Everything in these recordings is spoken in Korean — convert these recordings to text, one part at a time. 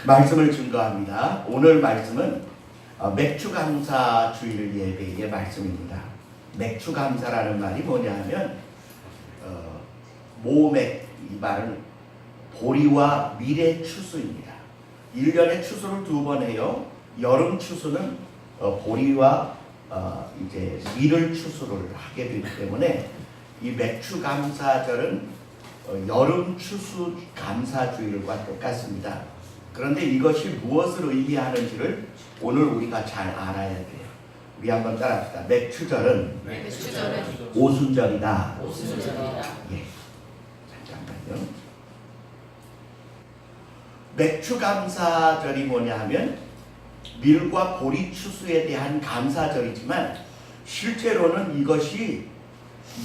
말씀을 증거합니다. 오늘 말씀은 맥주감사 주일 예배의 말씀입니다. 맥주감사라는 말이 뭐냐 하면 모맥, 이 말은 보리와 밀의 추수입니다. 1년에 추수를 2번 해요. 여름 추수는 보리와 이제 밀을 추수를 하게 되기 때문에 이 맥주감사절은 여름 추수 감사주일과 똑같습니다. 그런데 이것이 무엇을 의미하는지를 오늘 우리가 잘 알아야 돼요. 우리 한번 따라합시다. 맥추절은 오순절이다. 예, 잠깐만요. 맥추감사절이 뭐냐 하면 밀과 보리 추수에 대한 감사절이지만 실제로는 이것이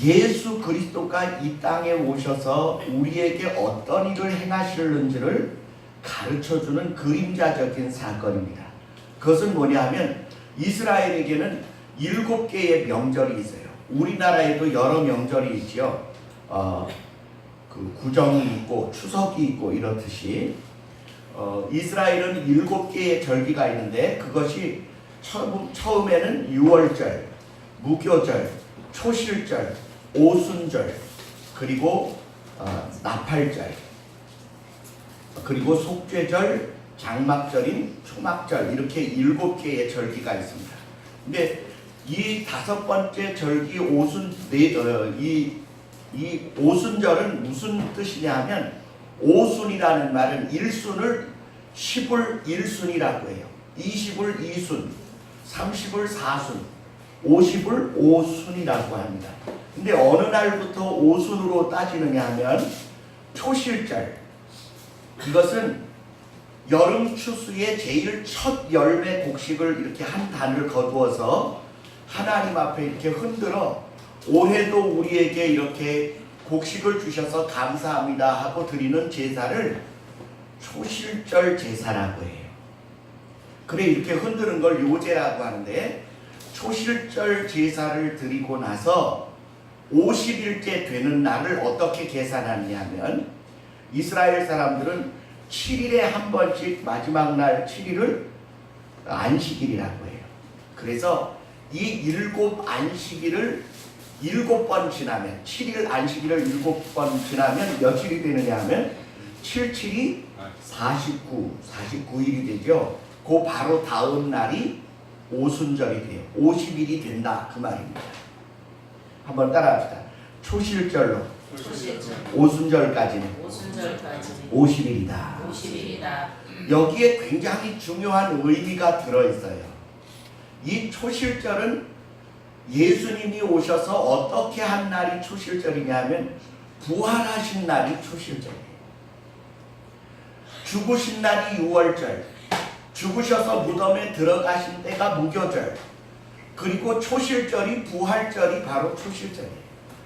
예수 그리스도가 이 땅에 오셔서 우리에게 어떤 일을 행하시는지를 가르쳐주는 그림자적인 사건입니다. 그것은 뭐냐 하면 이스라엘에게는 7개의 명절이 있어요. 우리나라에도 여러 명절이 있지요. 그 구정이 있고 추석이 있고 이렇듯이 이스라엘은 7개의 절기가 있는데 그것이 처음에는 유월절, 무교절, 초실절, 오순절, 그리고 나팔절, 그리고 속죄절, 장막절인 초막절, 이렇게 7개의 절기가 있습니다. 근데 이 5번째 절기 이 오순절은 무슨 뜻이냐 하면 오순이라는 말은 1순을 10을 1순이라고 해요. 20을 2순, 30을 4순, 50을 5순이라고 합니다. 근데 어느 날부터 오순으로 따지느냐 하면 초실절, 이것은 여름 추수의 제일 첫 열매 곡식을 이렇게 한 단을 거두어서 하나님 앞에 이렇게 흔들어 올해도 우리에게 이렇게 곡식을 주셔서 감사합니다 하고 드리는 제사를 초실절 제사라고 해요. 그래 이렇게 흔드는 걸 요제라고 하는데 초실절 제사를 드리고 나서 50일째 되는 날을 어떻게 계산하냐면 이스라엘 사람들은 7일에 한 번씩 마지막 날 7일을 안식일이라고 해요. 그래서 이 7안식일을 7번 지나면 7일 안식일을 7번 지나면 며칠이 되느냐 하면 77이 49일이 되죠. 그 바로 다음 날이 오순절이 돼요. 50일이 된다 그 말입니다. 한번 따라합시다. 초실절로 오순절까지는 50일이다. 여기에 굉장히 중요한 의미가 들어있어요. 이 초실절은 예수님이 오셔서 어떻게 한 날이 초실절이냐면 부활하신 날이 초실절이에요. 죽으신 날이 유월절, 죽으셔서 무덤에 들어가신 때가 무교절, 그리고 초실절이 부활절이 바로 초실절이에요.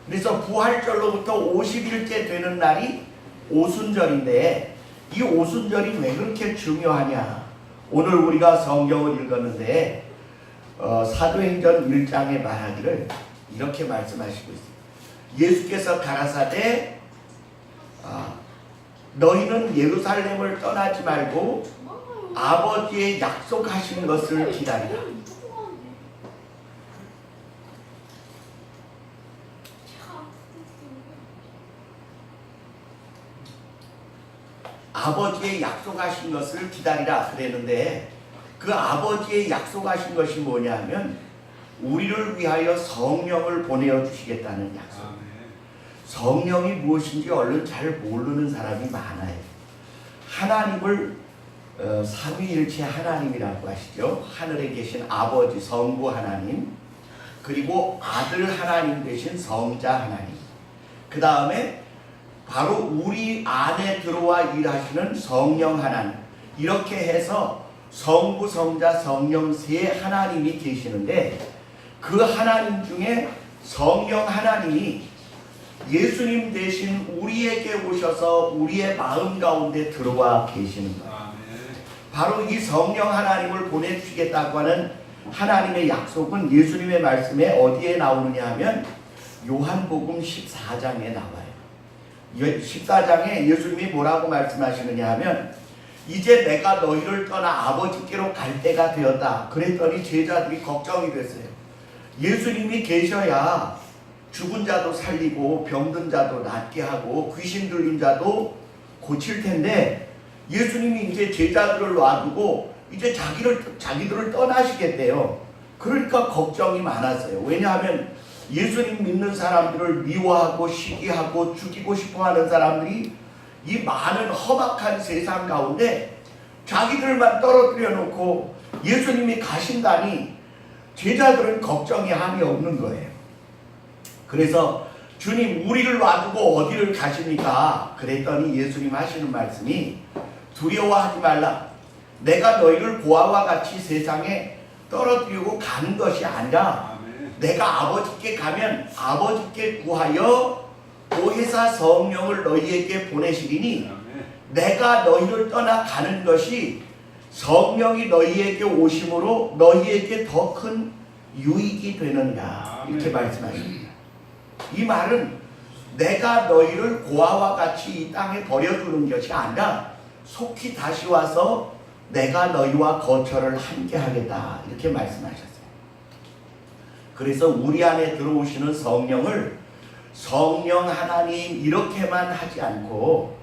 그래서 부활절로부터 50일째 되는 날이 오순절인데 이 오순절이 왜 그렇게 중요하냐? 오늘 우리가 성경을 읽었는데 사도행전 1장에 말하기를 이렇게 말씀하시고 있습니다. 예수께서 가라사대 너희는 예루살렘을 떠나지 말고 아버지의 약속하신 것을 기다리라. 아버지의 약속하신 것을 기다리라 그랬는데 그 아버지의 약속하신 것이 뭐냐면 우리를 위하여 성령을 보내어 주시겠다는 약속. 성령이 무엇인지 얼른 잘 모르는 사람이 많아요. 하나님을 삼위일체 하나님이라고 하시죠. 하늘에 계신 아버지 성부 하나님, 그리고 아들 하나님 되신 성자 하나님, 그 다음에 바로 우리 안에 들어와 일하시는 성령 하나님, 이렇게 해서 성부, 성자, 성령 세 하나님이 계시는데 그 하나님 중에 성령 하나님이 예수님 대신 우리에게 오셔서 우리의 마음 가운데 들어와 계시는 거예요. 바로 이 성령 하나님을 보내주시겠다고 하는 하나님의 약속은 예수님의 말씀에 어디에 나오느냐 하면 요한복음 14장에 나와요. 14장에 예수님이 뭐라고 말씀하시느냐 하면 이제 내가 너희를 떠나 아버지께로 갈 때가 되었다. 그랬더니 제자들이 걱정이 됐어요. 예수님이 계셔야 죽은 자도 살리고 병든 자도 낫게 하고 귀신 들린 자도 고칠 텐데 예수님이 이제 제자들을 놔두고 이제 자기들을 떠나시겠대요. 그러니까 걱정이 많았어요. 왜냐하면 예수님 믿는 사람들을 미워하고 시기하고 죽이고 싶어하는 사람들이 이 많은 험악한 세상 가운데 자기들만 떨어뜨려 놓고 예수님이 가신다니 제자들은 걱정이 한이 없는 거예요. 그래서 주님 우리를 놔두고 어디를 가십니까? 그랬더니 예수님 하시는 말씀이 두려워하지 말라. 내가 너희를 고아와 같이 세상에 떨어뜨리고 가는 것이 아니라 내가 아버지께 가면 아버지께 구하여 보혜사 성령을 너희에게 보내시리니 내가 너희를 떠나 가는 것이 성령이 너희에게 오심으로 너희에게 더 큰 유익이 되느니라. 이렇게 말씀하십니다. 이 말은 내가 너희를 고아와 같이 이 땅에 버려두는 것이 아니라 속히 다시 와서 내가 너희와 거처를 함께 하겠다. 이렇게 말씀하셨어요. 그래서 우리 안에 들어오시는 성령을 성령 하나님 이렇게만 하지 않고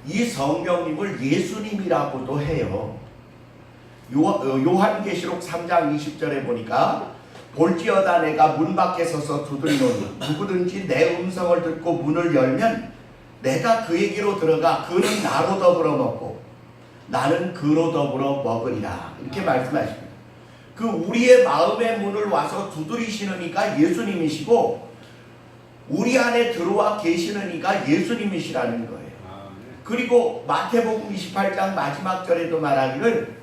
이 성령님을 예수님이라고도 해요. 요한계시록 3장 20절에 보니까 볼지어다 내가 문 밖에 서서 두드리노니 누구든지 내 음성을 듣고 문을 열면 내가 그에게로 들어가 그는 나로 더불어 먹고 나는 그로 더불어 먹으리라. 이렇게 말씀하십니다. 그 우리의 마음의 문을 와서 두드리시는 이가 예수님이시고 우리 안에 들어와 계시는 이가 예수님이시라는 거예요. 그리고 마태복음 28장 마지막 절에도 말하기를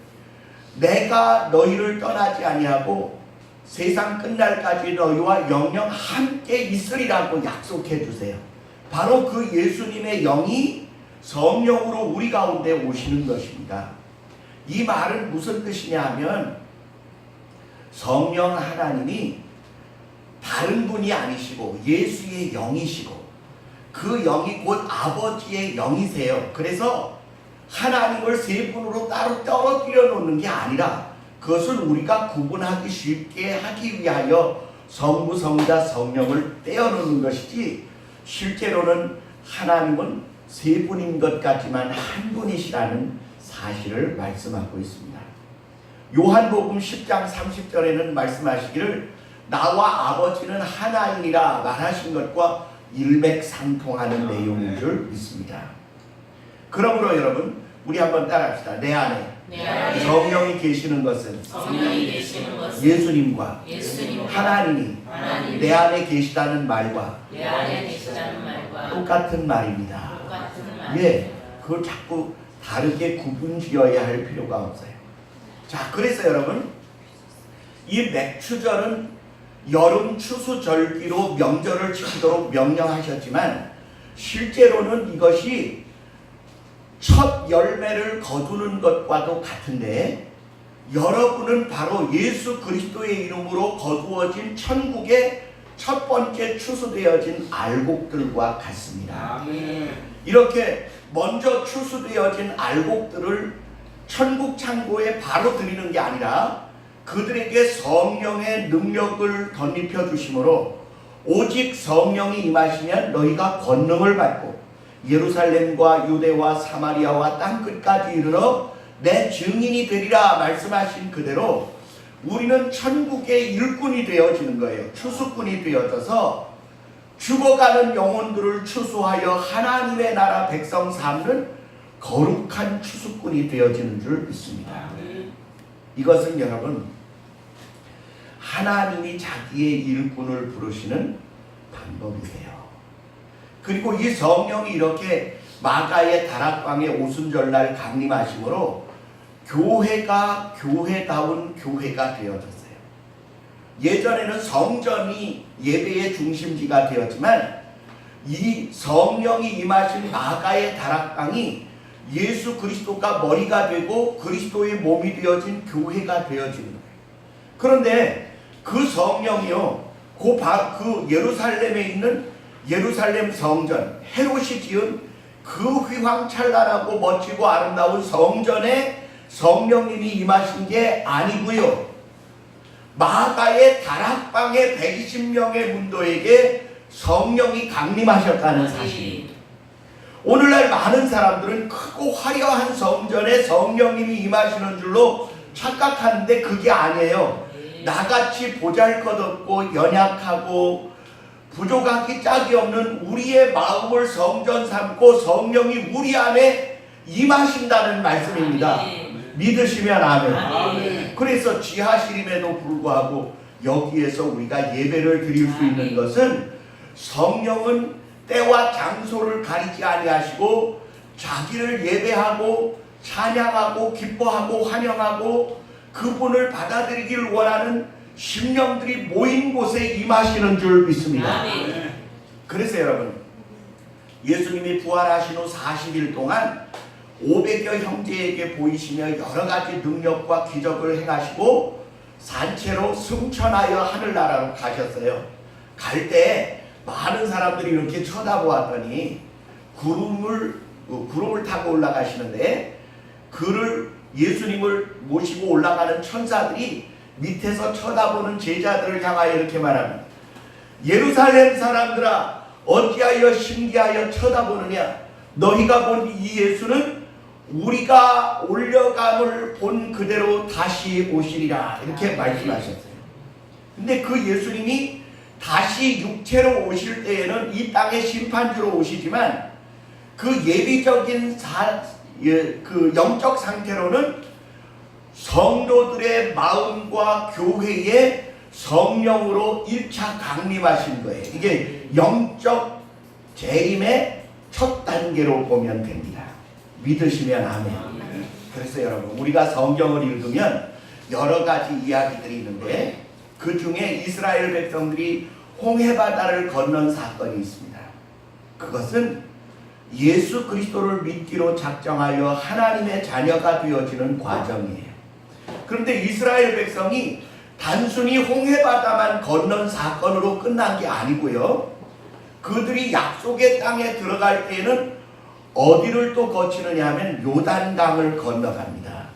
내가 너희를 떠나지 아니하고 세상 끝날까지 너희와 영영 함께 있으리라고 약속해 주세요. 바로 그 예수님의 영이 성령으로 우리 가운데 오시는 것입니다. 이 말은 무슨 뜻이냐 하면 성령 하나님이 다른 분이 아니시고 예수의 영이시고 그 영이 곧 아버지의 영이세요. 그래서 하나님을 세 분으로 따로 떨어뜨려 놓는 게 아니라 그것을 우리가 구분하기 쉽게 하기 위하여 성부, 성자, 성령을 떼어놓는 것이지 실제로는 하나님은 세 분인 것 같지만 한 분이시라는 사실을 말씀하고 있습니다. 요한복음 10장 30절에는 말씀하시기를 나와 아버지는 하나이니라 말하신 것과 일맥상통하는 내용인 줄 믿습니다. 그러므로 여러분 우리 한번 따라합시다. 내 안에 성령이 계시는 것은 예수님과 하나님이 내 안에 계시다는 말과 똑같은 말입니다. 예, 그걸 자꾸 다르게 구분지어야 할 필요가 없어요. 자, 그래서 여러분 이 맥추절은 여름 추수절기로 명절을 지키도록 명령하셨지만 실제로는 이것이 첫 열매를 거두는 것과도 같은데 여러분은 바로 예수 그리스도의 이름으로 거두어진 천국의 첫 번째 추수되어진 알곡들과 같습니다. 이렇게 먼저 추수되어진 알곡들을 천국 창고에 바로 드리는 게 아니라 그들에게 성령의 능력을 덧입혀 주심으로 오직 성령이 임하시면 너희가 권능을 받고 예루살렘과 유대와 사마리아와 땅끝까지 이르러 내 증인이 되리라 말씀하신 그대로 우리는 천국의 일꾼이 되어지는 거예요. 추수꾼이 되어져서 죽어가는 영혼들을 추수하여 하나님의 나라 백성 삼는 거룩한 추수꾼이 되어지는 줄 믿습니다. 이것은 여러분 하나님이 자기의 일꾼을 부르시는 방법이세요. 그리고 이 성령이 이렇게 마가의 다락방에 오순절날 강림하심으로 교회가 교회다운 교회가 되어졌어요. 예전에는 성전이 예배의 중심지가 되었지만 이 성령이 임하신 마가의 다락방이 예수 그리스도가 머리가 되고 그리스도의 몸이 되어진 교회가 되어지는 거예요. 그런데 그 성령이요, 그 예루살렘에 있는 예루살렘 성전, 헤롯이 지은 그 휘황찬란하고 멋지고 아름다운 성전에 성령님이 임하신 게 아니고요. 마가의 다락방의 120명의 문도에게 성령이 강림하셨다는 사실입니다. 오늘날 많은 사람들은 크고 화려한 성전에 성령님이 임하시는 줄로 착각하는데 그게 아니에요. 나같이 보잘것없고 연약하고 부족하기 짝이 없는 우리의 마음을 성전 삼고 성령이 우리 안에 임하신다는 말씀입니다. 믿으시면 아멘. 그래서 지하실임에도 불구하고 여기에서 우리가 예배를 드릴 수 있는 것은 성령은 때와 장소를 가리지 아니하시고 자기를 예배하고 찬양하고 기뻐하고 환영하고 그분을 받아들이기를 원하는 심령들이 모인 곳에 임하시는 줄 믿습니다. 그래서 여러분, 예수님이 부활하신 후 40일 동안 500여 형제에게 보이시며 여러 가지 능력과 기적을 행하시고 산채로 승천하여 하늘나라로 가셨어요. 갈 때 많은 사람들이 이렇게 쳐다보았더니 구름을 타고 올라가시는데 그를 예수님을 모시고 올라가는 천사들이 밑에서 쳐다보는 제자들을 향하여 이렇게 말합니다. 예루살렘 사람들아, 어찌하여 신기하여 쳐다보느냐? 너희가 본 이 예수는 우리가 올려감을 본 그대로 다시 오시리라. 이렇게 말씀하셨어요. 근데 그 예수님이 다시 육체로 오실 때에는 이 땅의 심판주로 오시지만 그 예비적인 그 영적 상태로는 성도들의 마음과 교회에 성령으로 1차 강림하신 거예요. 이게 영적 재림의 첫 단계로 보면 됩니다. 믿으시면 아멘. 그래서 여러분, 우리가 성경을 읽으면 여러 가지 이야기들이 있는데 그 중에 이스라엘 백성들이 홍해바다를 건넌 사건이 있습니다. 그것은 예수 그리스도를 믿기로 작정하여 하나님의 자녀가 되어지는 과정이에요. 그런데 이스라엘 백성이 단순히 홍해바다만 건넌 사건으로 끝난 게 아니고요. 그들이 약속의 땅에 들어갈 때에는 어디를 또 거치느냐 하면 요단강을 건너갑니다.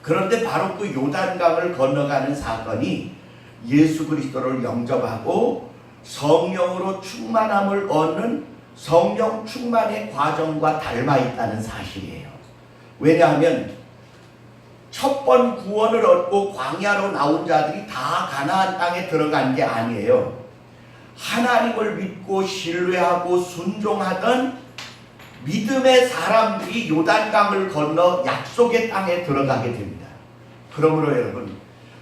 그런데 바로 그 요단강을 건너가는 사건이 예수 그리스도를 영접하고 성령으로 충만함을 얻는 성령 충만의 과정과 닮아 있다는 사실이에요. 왜냐하면 첫 번 구원을 얻고 광야로 나온 자들이 다 가나안 땅에 들어간 게 아니에요. 하나님을 믿고 신뢰하고 순종하던 믿음의 사람들이 요단강을 건너 약속의 땅에 들어가게 됩니다. 그러므로 여러분,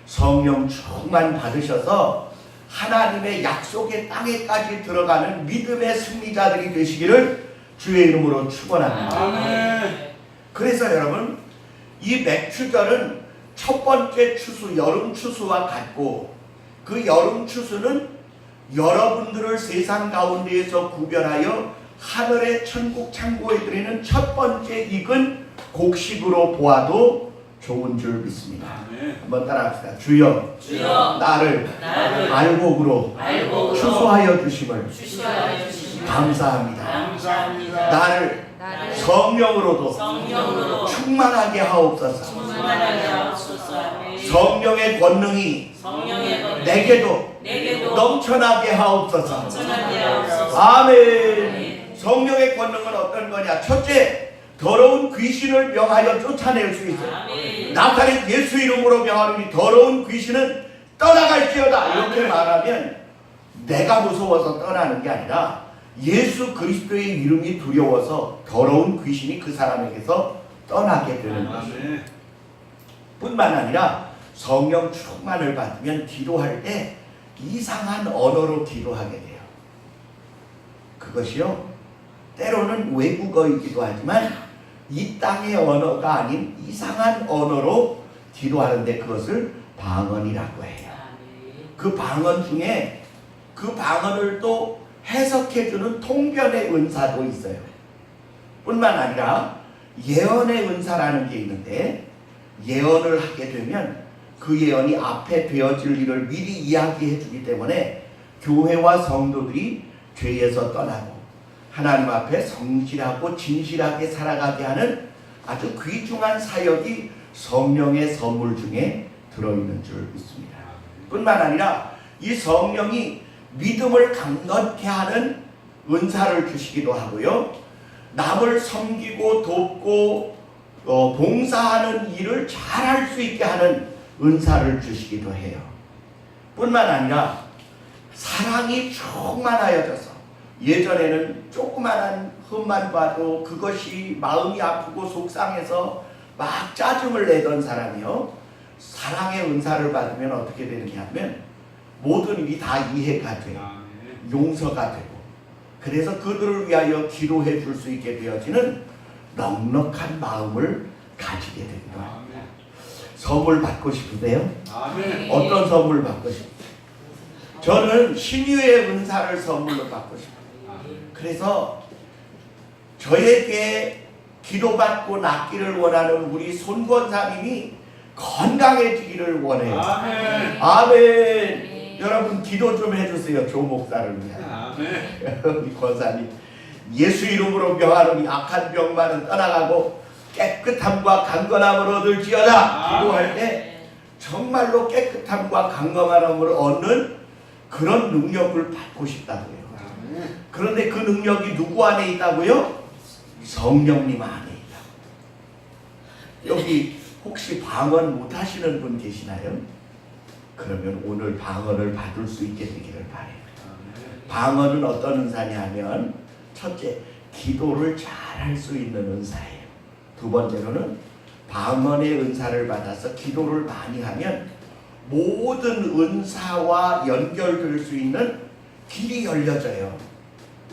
성령 충만 받으셔서 하나님의 약속의 땅에까지 들어가는 믿음의 승리자들이 되시기를 주의 이름으로 축원합니다. 아멘. 그래서 여러분, 이 맥추절은 첫 번째 추수, 여름 추수와 같고 그 여름 추수는 여러분들을 세상 가운데에서 구별하여 하늘의 천국 창고에 드리는 첫 번째 익은 곡식으로 보아도 좋은 줄 믿습니다. 아멘. 한번 따라합시다. 주여, 나를 알곡으로 추수하여 주심을 감사합니다. 나를 성령으로도 충만하게 하옵소서. 성령의 권능이 내게도 넘쳐나게 하옵소서. 아멘. 성령의 권능은 어떤 거냐? 첫째, 더러운 귀신을 명하여 쫓아낼 수 있어요. 나타낸 예수 이름으로 명하노니 더러운 귀신은 떠나갈지어다. 이렇게 말하면 내가 무서워서 떠나는 게 아니라 예수 그리스도의 이름이 두려워서 더러운 귀신이 그 사람에게서 떠나게 되는 것입니다. 뿐만 아니라 성령 충만을 받으면 기도할 때 이상한 언어로 기도하게 돼요. 그것이요, 때로는 외국어이기도 하지만 이 땅의 언어가 아닌 이상한 언어로 기도하는데 그것을 방언이라고 해요. 그 방언 중에 그 방언을 또 해석해주는 통변의 은사도 있어요. 뿐만 아니라 예언의 은사라는 게 있는데 예언을 하게 되면 그 예언이 앞에 되어질 일을 미리 이야기해 주기 때문에 교회와 성도들이 죄에서 떠나고 하나님 앞에 성실하고 진실하게 살아가게 하는 아주 귀중한 사역이 성령의 선물 중에 들어있는 줄 믿습니다. 뿐만 아니라 이 성령이 믿음을 강건케 하는 은사를 주시기도 하고요. 남을 섬기고 돕고 봉사하는 일을 잘할 수 있게 하는 은사를 주시기도 해요. 뿐만 아니라 사랑이 충만하여져서 예전에는 조그만한 흠만 봐도 그것이 마음이 아프고 속상해서 막 짜증을 내던 사람이요, 사랑의 은사를 받으면 어떻게 되느냐 하면 모든 일이 다 이해가 돼요. 용서가 되고, 그래서 그들을 위하여 기도해 줄 수 있게 되어지는 넉넉한 마음을 가지게 되기도 합니다. 선물 받고 싶으세요? 어떤 선물 받고 싶으세요? 저는 신유의 은사를 선물로 받고 싶어요. 그래서 저에게 기도받고 낫기를 원하는 우리 손권사님이 건강해지기를 원해요. 아멘. 아멘. 여러분 기도 좀 해주세요. 조 목사를 위하여. 아멘. 우리 권사님 예수 이름으로 명하노니 악한 병만은 떠나가고 깨끗함과 강건함을 얻을지어다. 기도할 때 정말로 깨끗함과 강건함을 얻는 그런 능력을 받고 싶다고요. 그런데 그 능력이 누구 안에 있다고요? 성령님 안에 있다고. 여기 혹시 방언 못하시는 분 계시나요? 그러면 오늘 방언을 받을 수 있게 되기를 바래요. 방언은 어떤 은사냐면 첫째, 기도를 잘할 수 있는 은사예요. 두 번째로는 방언의 은사를 받아서 기도를 많이 하면 모든 은사와 연결될 수 있는 길이 열려져요.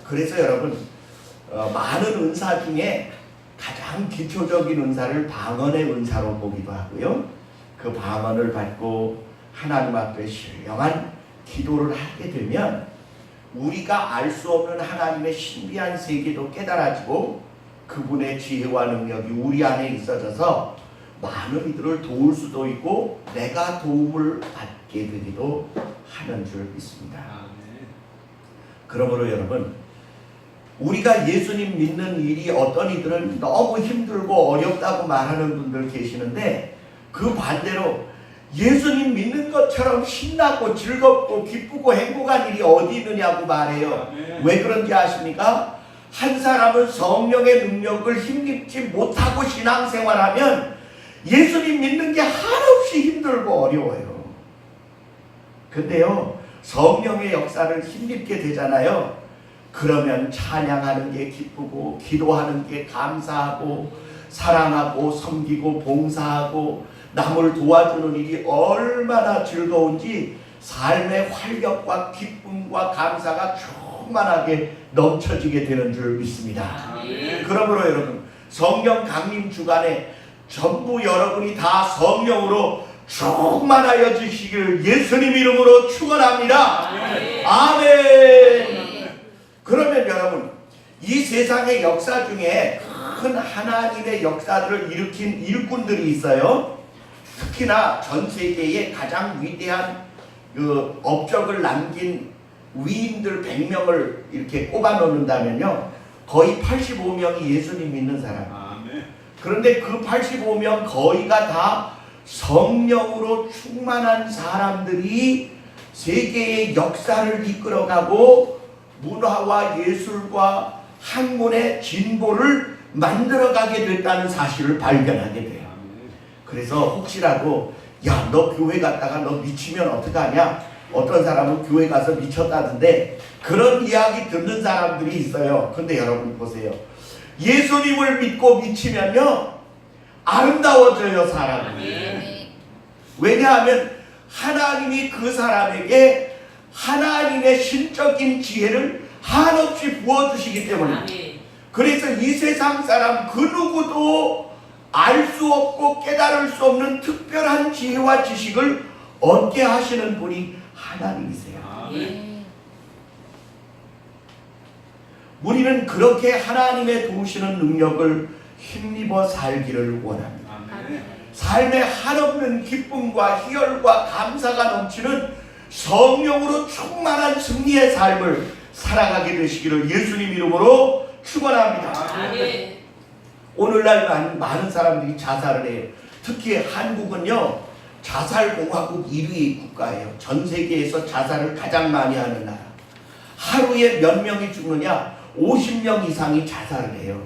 그래서 여러분 많은 은사 중에 가장 기초적인 은사를 방언의 은사로 보기도 하고요. 그 방언을 받고 하나님 앞에 신령한 기도를 하게 되면 우리가 알 수 없는 하나님의 신비한 세계도 깨달아지고 그분의 지혜와 능력이 우리 안에 있어져서 많은 이들을 도울 수도 있고 내가 도움을 받게 되기도 하는 줄 믿습니다. 그러므로 여러분, 우리가 예수님 믿는 일이 어떤 이들은 너무 힘들고 어렵다고 말하는 분들 계시는데 그 반대로 예수님 믿는 것처럼 신나고 즐겁고 기쁘고 행복한 일이 어디 있느냐고 말해요. 왜 그런지 아십니까? 한 사람은 성령의 능력을 힘입지 못하고 신앙생활하면 예수님 믿는 게 한없이 힘들고 어려워요. 근데요, 성령의 역사를 힘입게 되잖아요. 그러면 찬양하는 게 기쁘고 기도하는 게 감사하고 사랑하고 섬기고 봉사하고 남을 도와주는 일이 얼마나 즐거운지 삶의 활력과 기쁨과 감사가 충만하게 넘쳐지게 되는 줄 믿습니다. 그러므로 여러분, 성령 강림 주간에 전부 여러분이 다 성령으로 충만하여 주시기를 예수님 이름으로 축원합니다. 아멘. 그러면 여러분, 이 세상의 역사 중에 큰 하나님의 역사들을 일으킨 일꾼들이 있어요. 특히나 전 세계에 가장 위대한 그 업적을 남긴 위인들 100명을 이렇게 꼽아 놓는다면요, 거의 85명이 예수님 믿는 사람. 그런데 그 85명 거의가 다 성령으로 충만한 사람들이 세계의 역사를 이끌어가고 문화와 예술과 학문의 진보를 만들어가게 됐다는 사실을 발견하게 돼요. 그래서 혹시라도 야, 너 교회 갔다가 너 미치면 어떡하냐? 어떤 사람은 교회 가서 미쳤다던데 그런 이야기 듣는 사람들이 있어요. 근데 여러분 보세요. 예수님을 믿고 미치면요, 아름다워져요, 사람이. 왜냐하면 하나님이 그 사람에게 하나님의 신적인 지혜를 한없이 부어주시기 때문입니다. 그래서 이 세상 사람 그 누구도 알 수 없고 깨달을 수 없는 특별한 지혜와 지식을 얻게 하시는 분이 하나님이세요. 우리는 그렇게 하나님의 도우시는 능력을 힘입어 살기를 원합니다. 삶에 한없는 기쁨과 희열과 감사가 넘치는 성령으로 충만한 승리의 삶을 살아가게 되시기를 예수님 이름으로 축원합니다. 아멘. 오늘날 많은 사람들이 자살을 해요. 특히 한국은요 자살공화국 1위 국가예요. 전 세계에서 자살을 가장 많이 하는 나라. 하루에 몇 명이 죽느냐? 50명 이상이 자살을 해요.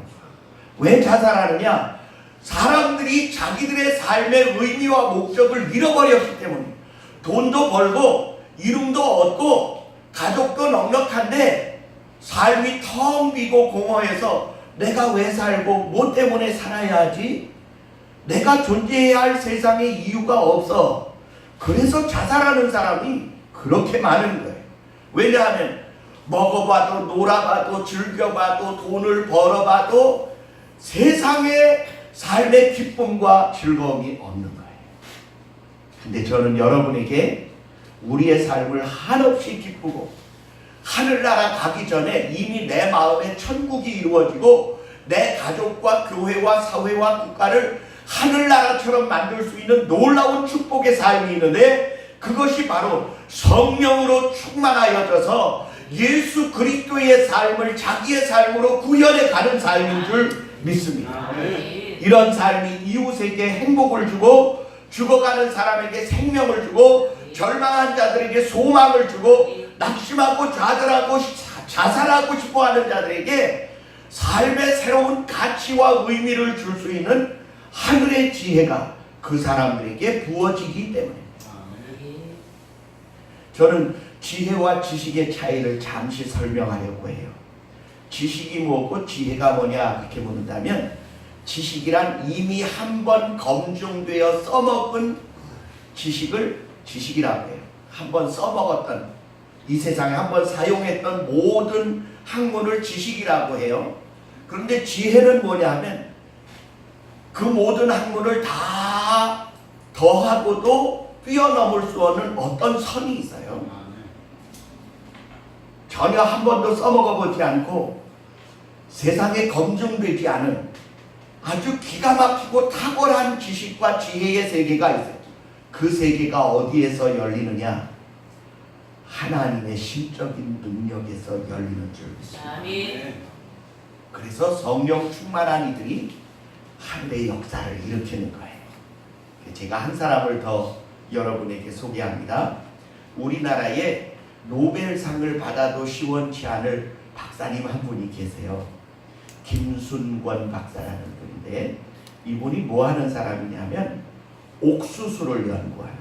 왜 자살하느냐? 사람들이 자기들의 삶의 의미와 목적을 잃어버렸기 때문에. 돈도 벌고 이름도 얻고 가족도 넉넉한데 삶이 텅 비고 공허해서 내가 왜 살고 뭐 때문에 살아야 하지? 내가 존재해야 할 세상에 이유가 없어. 그래서 자살하는 사람이 그렇게 많은 거예요. 왜냐하면 먹어봐도 놀아봐도 즐겨봐도 돈을 벌어봐도 세상의 삶의 기쁨과 즐거움이 없는 거예요. 근데 저는 여러분에게 우리의 삶을 한없이 기쁘고 하늘나라 가기 전에 이미 내 마음에 천국이 이루어지고 내 가족과 교회와 사회와 국가를 하늘나라처럼 만들 수 있는 놀라운 축복의 삶이 있는데 그것이 바로 성령으로 충만하여져서 예수 그리스도의 삶을 자기의 삶으로 구현해 가는 삶인 줄 믿습니다. 이런 삶이 이웃에게 행복을 주고 죽어가는 사람에게 생명을 주고 절망한 자들에게 소망을 주고 낙심하고 좌절하고 자살하고 싶어하는 자들에게 삶의 새로운 가치와 의미를 줄 수 있는 하늘의 지혜가 그 사람들에게 부어지기 때문에 저는 지혜와 지식의 차이를 잠시 설명하려고 해요. 지식이 뭐고 지혜가 뭐냐 그렇게 묻는다면 지식이란 이미 한 번 검증되어 써먹은 지식을 지식이라고 해요. 한 번 써먹었던 이 세상에 한 번 사용했던 모든 학문을 지식이라고 해요. 그런데 지혜는 뭐냐 하면 그 모든 학문을 다 더하고도 뛰어넘을 수 없는 어떤 선이 있어요. 전혀 한 번도 써먹어보지 않고 세상에 검증되지 않은 아주 기가 막히고 탁월한 지식과 지혜의 세계가 있어요. 그 세계가 어디에서 열리느냐? 하나님의 신적인 능력에서 열리는 줄 믿습니다. 그래서 성령 충만한 이들이 하늘의 역사를 일으키는 거예요. 제가 한 사람을 더 여러분에게 소개합니다. 우리나라에 노벨상을 받아도 시원치 않을 박사님 한 분이 계세요. 김순권 박사라는 분인데 이분이 뭐 하는 사람이냐면 옥수수를 연구하는 사람.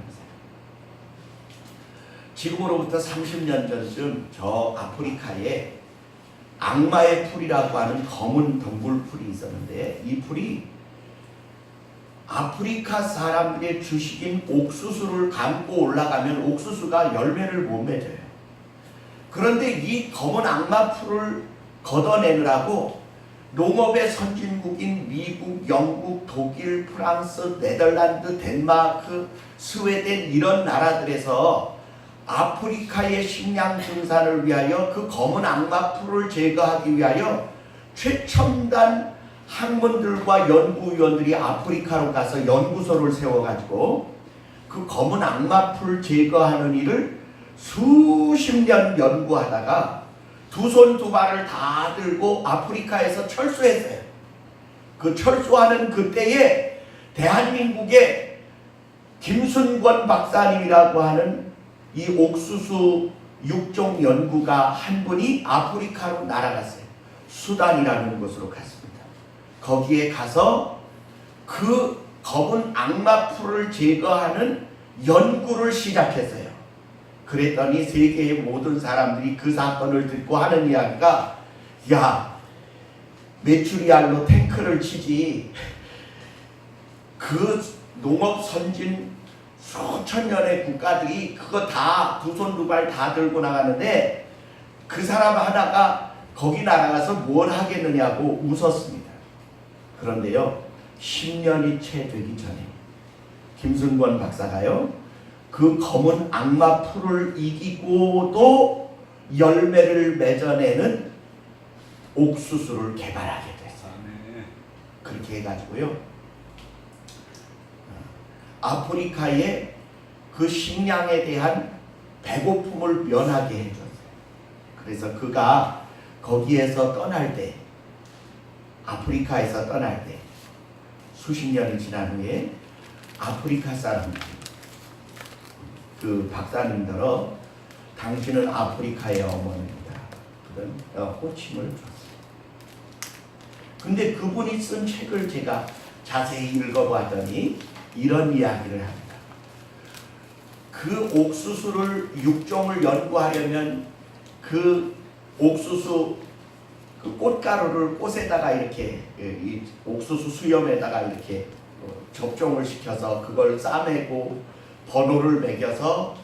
지금으로부터 30년 전쯤 저 아프리카에 악마의 풀이라고 하는 검은 덩굴풀이 있었는데 이 풀이 아프리카 사람들의 주식인 옥수수를 감고 올라가면 옥수수가 열매를 못 맺어요. 그런데 이 검은 악마풀을 걷어내느라고 농업의 선진국인 미국, 영국, 독일, 프랑스, 네덜란드, 덴마크, 스웨덴 이런 나라들에서 아프리카의 식량 생산을 위하여 그 검은 악마풀을 제거하기 위하여 최첨단 학문들과 연구위원들이 아프리카로 가서 연구소를 세워가지고 그 검은 악마풀 제거하는 일을 수십 년 연구하다가 두 손 두 발을 다 들고 아프리카에서 철수했어요. 그 철수하는 그때에 대한민국의 김순권 박사님이라고 하는 이 옥수수 육종 연구가 한 분이 아프리카로 날아갔어요. 수단이라는 곳으로 갔습니다. 거기에 가서 그 검은 악마풀을 제거하는 연구를 시작했어요. 그랬더니 세계의 모든 사람들이 그 사건을 듣고 하는 이야기가 야 메추리알로 탱크를 치지 그 농업 선진 수천 년의 국가들이 그거 다 두 손 두 발 다 들고 나가는데 그 사람 하나가 거기 날아가서 뭘 하겠느냐고 웃었습니다. 그런데요 10년이 채 되기 전에 김순권 박사가요 그 검은 악마 풀을 이기고도 열매를 맺어내는 옥수수를 개발하게 됐어요. 그렇게 해가지고요 아프리카의 그 식량에 대한 배고픔을 면하게 해줬어요. 그래서 그가 거기에서 떠날 때, 아프리카에서 떠날 때 수십 년이 지난 후에 아프리카 사람들, 그 박사님들어 당신은 아프리카의 어머니입니다. 그런 호칭을 줬어요. 근데 그분이 쓴 책을 제가 자세히 읽어봤더니 이런 이야기를 합니다. 그 옥수수를 육종을 연구하려면 그 옥수수 그 꽃가루를 꽃에다가 이렇게 이 옥수수 수염에다가 이렇게 접종을 시켜서 그걸 싸매고 번호를 매겨서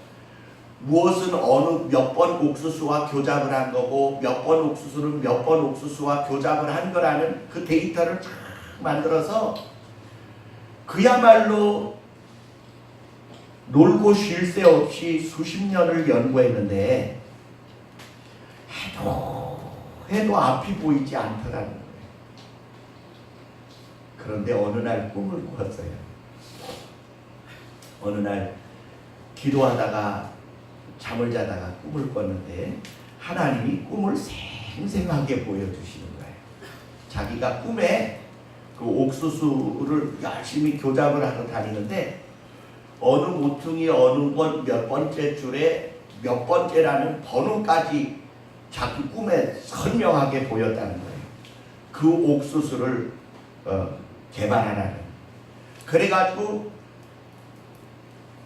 무엇은 어느 몇 번 옥수수와 교잡을 한 거고 몇 번 옥수수는 몇 번 옥수수와 교잡을 한 거라는 그 데이터를 쫙 만들어서 그야말로 놀고 쉴 새 없이 수십 년을 연구했는데 해도 앞이 보이지 않더라는 거예요. 그런데 어느 날 꿈을 꾸었어요. 어느 날 기도하다가 잠을 자다가 꿈을 꿨는데 하나님이 꿈을 생생하게 보여주시는 거예요. 자기가 꿈에 그 옥수수를 열심히 교잡을 하러 다니는데 어느 모퉁이 어느 번 몇 번째 줄에 몇 번째라는 번호까지 자기 꿈에 선명하게 보였다는 거예요. 그 옥수수를 개발하라는. 그래가지고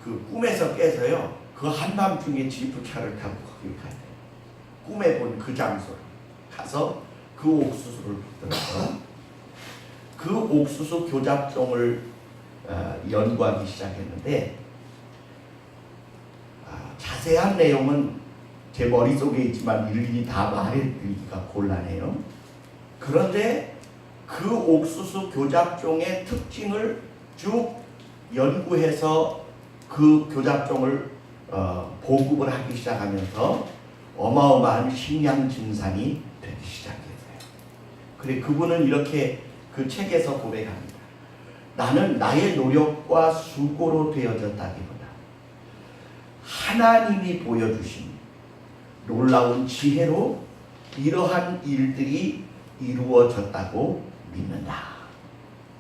그 꿈에서 깨서요. 그 한밤중에 지프차를 타고 거기 가요. 꿈에 본 그 장소로 가서 그 옥수수를 붙들어서 그 옥수수 교잡종을 연구하기 시작했는데 자세한 내용은 제 머릿속에 있지만 일일이 다 말해드리기가 곤란해요. 그런데 그 옥수수 교잡종의 특징을 쭉 연구해서 그 교잡종을 보급을 하기 시작하면서 어마어마한 식량 증산이 되기 시작했어요. 그래 그분은 이렇게 그 책에서 고백합니다. 나는 나의 노력과 수고로 되어졌다기보다 하나님이 보여주신 놀라운 지혜로 이러한 일들이 이루어졌다고 믿는다.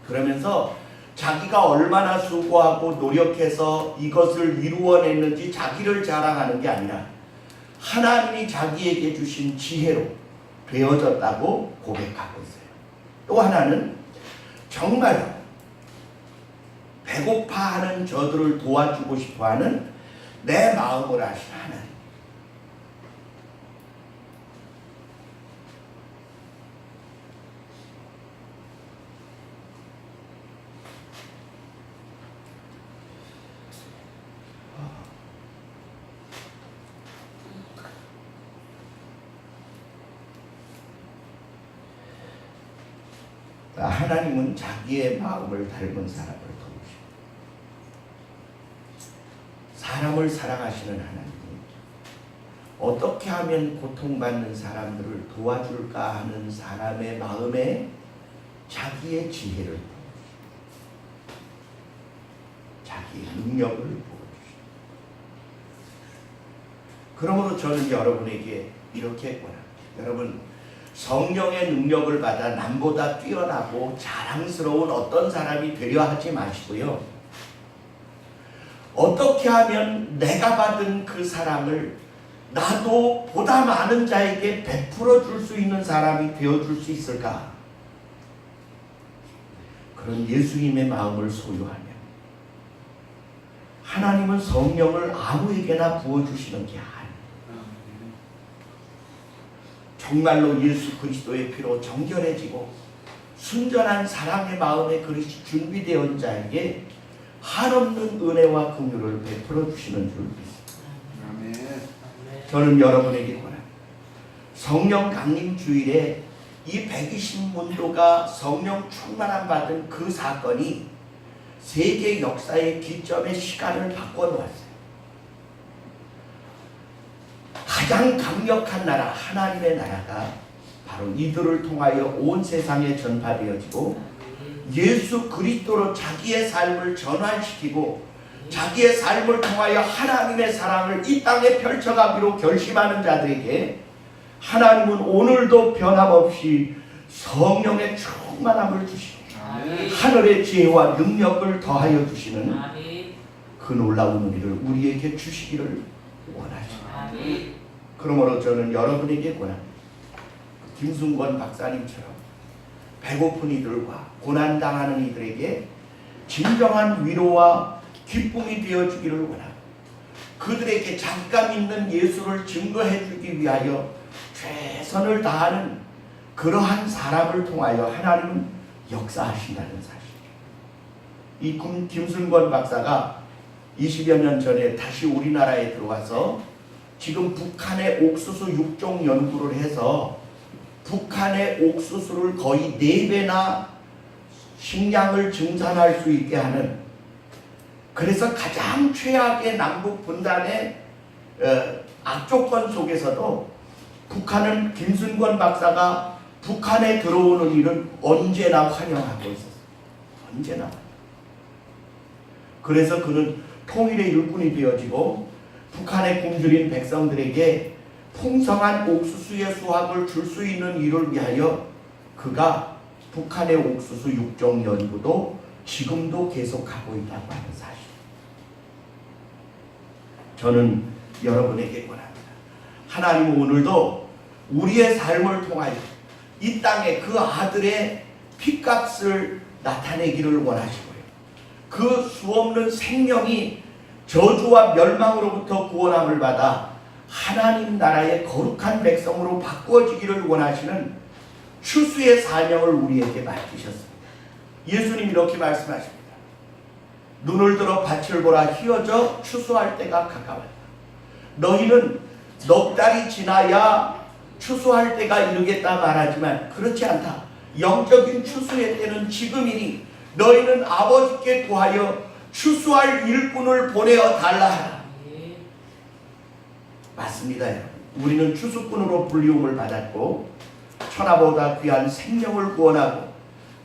그러면서 자기가 얼마나 수고하고 노력해서 이것을 이루어냈는지 자기를 자랑하는 게 아니라 하나님이 자기에게 주신 지혜로 되어졌다고 고백하고 있어요. 또 하나는 정말 배고파하는 저들을 도와주고 싶어하는 내 마음을 아신 하나님. 하나님은 자기의 마음을 닮은 사람을 도우시고 사람을 사랑하시는 하나님은 어떻게 하면 고통받는 사람들을 도와줄까 하는 사람의 마음에 자기의 지혜를 보여주시고 자기의 능력을 보여주시고 그러므로 저는 여러분에게 이렇게 권합니다. 여러분 성령의 능력을 받아 남보다 뛰어나고 자랑스러운 어떤 사람이 되려 하지 마시고요. 어떻게 하면 내가 받은 그 사랑을 나도 보다 많은 자에게 베풀어 줄 수 있는 사람이 되어줄 수 있을까? 그런 예수님의 마음을 소유하면 하나님은 성령을 아무에게나 부어주시는 게 아니에요. 정말로 예수 그리스도의 피로 정결해지고 순전한 사랑의 마음의 그릇이 준비되어 자에게 한없는 은혜와 긍휼을 베풀어 주시는 줄 믿습니다. 저는 여러분에게 권합니다. 성령 강림 주일에 이 120문도가 성령 충만함 받은 그 사건이 세계 역사의 기점의 시간을 바꿔놓았어요. 가장 강력한 나라 하나님의 나라가 바로 이들을 통하여 온 세상에 전파되어지고 예수 그리스도로 자기의 삶을 전환시키고 자기의 삶을 통하여 하나님의 사랑을 이 땅에 펼쳐가기로 결심하는 자들에게 하나님은 오늘도 변함없이 성령의 충만함을 주시고 하늘의 지혜와 능력을 더하여 주시는 그 놀라운 은혜를 우리에게 주시기를 원하십니다. 그러므로 저는 여러분에게 권합니다. 김순권 박사님처럼 배고픈 이들과 고난당하는 이들에게 진정한 위로와 기쁨이 되어주기를 원합니다. 그들에게 잠깐 있는 예수를 증거해주기 위하여 최선을 다하는 그러한 사람을 통하여 하나님은 역사하신다는 사실. 이 김순권 박사가 20여 년 전에 다시 우리나라에 들어와서 지금 북한의 옥수수 육종 연구를 해서 북한의 옥수수를 거의 4배나 식량을 증산할 수 있게 하는, 그래서 가장 최악의 남북 분단의 악조건 속에서도 북한은 김순권 박사가 북한에 들어오는 일은 언제나 환영하고 있었어요. 언제나. 그래서 그는 통일의 일꾼이 되어지고 북한에 굶주린 백성들에게 풍성한 옥수수의 수확을 줄 수 있는 일을 위하여 그가 북한의 옥수수 육종 연구도 지금도 계속하고 있다고 하는 사실. 저는 여러분에게 권합니다. 하나님은 오늘도 우리의 삶을 통하여 이 땅에 그 아들의 핏값을 나타내기를 원하시고요. 그 수없는 생명이 저주와 멸망으로부터 구원함을 받아 하나님 나라의 거룩한 백성으로 바꾸어지기를 원하시는 추수의 사명을 우리에게 맡기셨습니다. 예수님 이렇게 말씀하십니다. 눈을 들어 밭을 보라, 휘어져 추수할 때가 가까웠다. 너희는 넉 달이 지나야 추수할 때가 이르겠다 말하지만 그렇지 않다. 영적인 추수의 때는 지금이니 너희는 아버지께 구하여 추수할 일꾼을 보내어 달라 하라. 맞습니다. 우리는 추수꾼으로 불리움을 받았고 천하보다 귀한 생명을 구원하고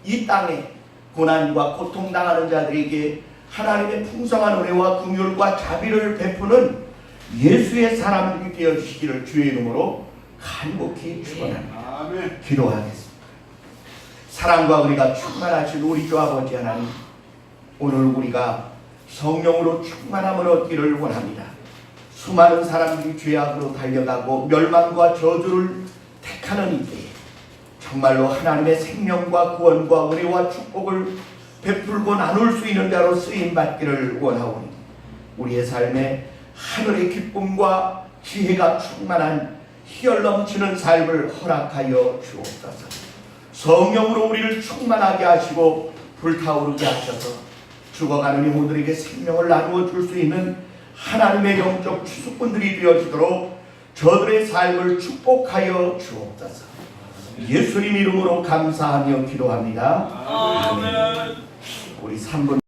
이 땅에 고난과 고통당하는 자들에게 하나님의 풍성한 은혜와 긍휼과 자비를 베푸는 예수의 사람들이 되어주시기를 주의 이름으로 간곡히 축원합니다. 기도하겠습니다. 사랑과 은혜가 충만하신 우리 주 아버지 하나님, 오늘 우리가 성령으로 충만함을 얻기를 원합니다. 수많은 사람들이 죄악으로 달려가고 멸망과 저주를 택하는 이때에 정말로 하나님의 생명과 구원과 은혜와 축복을 베풀고 나눌 수 있는 자로 쓰임받기를 원하오니 우리의 삶에 하늘의 기쁨과 지혜가 충만한 희열 넘치는 삶을 허락하여 주옵소서. 성령으로 우리를 충만하게 하시고 불타오르게 하셔서 죽어가는 영혼들에게 생명을 나누어 줄 수 있는 하나님의 영적 추수꾼들이 되어지도록 저들의 삶을 축복하여 주옵소서. 예수님 이름으로 감사하며 기도합니다. 아멘. 우리 3분